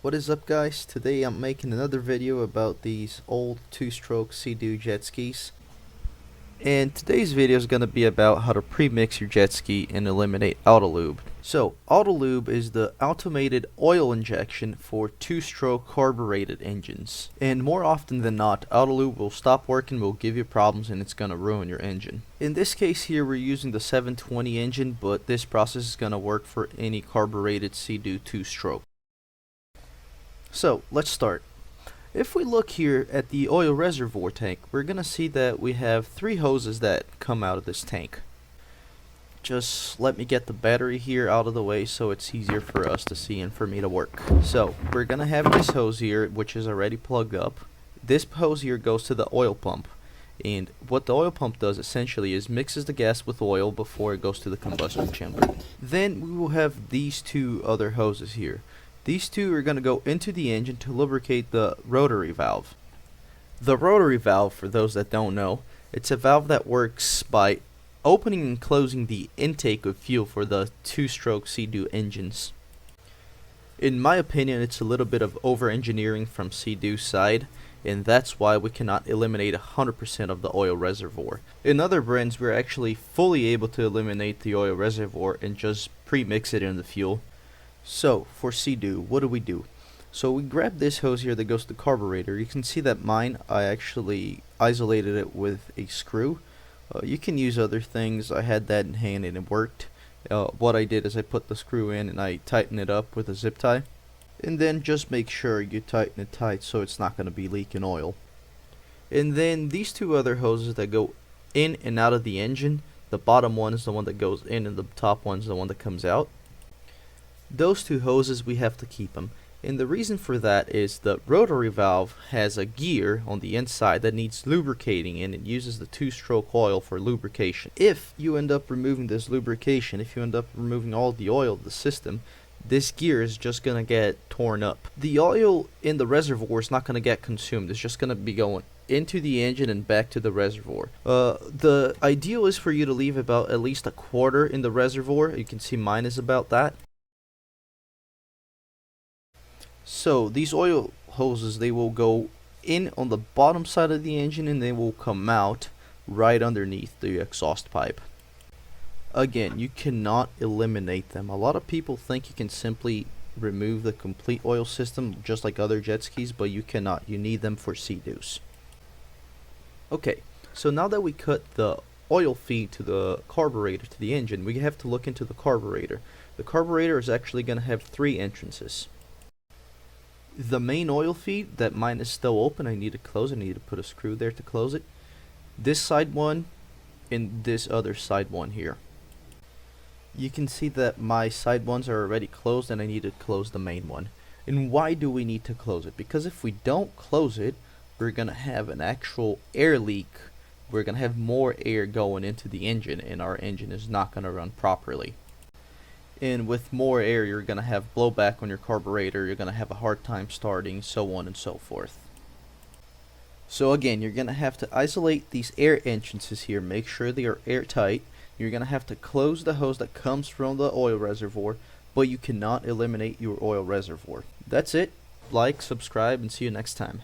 What is up, guys? Today I'm making another video about these old two-stroke Sea-Doo jet skis. And today's video is going to be about how to premix your jet ski and eliminate AutoLub. So, AutoLub is the automated oil injection for two-stroke carbureted engines. And more often than not, AutoLub will stop working, will give you problems, and it's going to ruin your engine. In this case here, we're using the 720 engine, but this process is going to work for any carbureted Sea-Doo two-stroke. So, let's start. If we look here at the oil reservoir tank, we're going to see that we have three hoses that come out of this tank. Just let me get the battery here out of the way so it's easier for us to see and for me to work. So, we're going to have this hose here, which is already plugged up. This hose here goes to the oil pump. And what the oil pump does essentially is mixes the gas with oil before it goes to the combustion chamber. Then we will have these two other hoses here. These two are going to go into the engine to lubricate the rotary valve. The rotary valve, for those that don't know, it's a valve that works by opening and closing the intake of fuel for the two-stroke Sea-Doo engines. In my opinion, it's a little bit of over-engineering from Sea-Doo's side, and that's why we cannot eliminate 100% of the oil reservoir. In other brands, we're actually fully able to eliminate the oil reservoir and just pre-mix it in the fuel. So, for Sea-Doo, what do? So we grab this hose here that goes to the carburetor. You can see that mine, I actually isolated it with a screw. You can use other things. I had that in hand and it worked. What I did is I put the screw in and I tightened it up with a zip tie. And then just make sure you tighten it tight so it's not going to be leaking oil. And then these two other hoses that go in and out of the engine. The bottom one is the one that goes in and the top one is the one that comes out. Those two hoses, we have to keep them. And the reason for that is the rotary valve has a gear on the inside that needs lubricating, and it uses the two-stroke oil for lubrication. If you end up removing this lubrication, if you end up removing all the oil of the system, this gear is just going to get torn up. The oil in the reservoir is not going to get consumed. It's just going to be going into the engine and back to the reservoir. The ideal is for you to leave about at least a quarter in the reservoir. You can see mine is about that. So these oil hoses, they will go in on the bottom side of the engine and they will come out right underneath the exhaust pipe. Again, you cannot eliminate them. A lot of people think you can simply remove the complete oil system just like other jet skis, but you cannot. You need them for Sea-Doos. Okay, so now that we cut the oil feed to the carburetor, to the engine, we have to look into the carburetor. The carburetor is actually going to have three entrances. The main oil feed, that mine is still open. I need to close it. I need to put a screw there to close it. This side one and this other side one here. You can see that my side ones are already closed and I need to close the main one. And why do we need to close it? Because if we don't close it, we're going to have an actual air leak. We're going to have more air going into the engine and our engine is not going to run properly. And with more air, you're going to have blowback on your carburetor, you're going to have a hard time starting, so on and so forth. So again, you're going to have to isolate these air entrances here, make sure they are airtight. You're going to have to close the hose that comes from the oil reservoir, but you cannot eliminate your oil reservoir. That's it. Like, subscribe, and see you next time.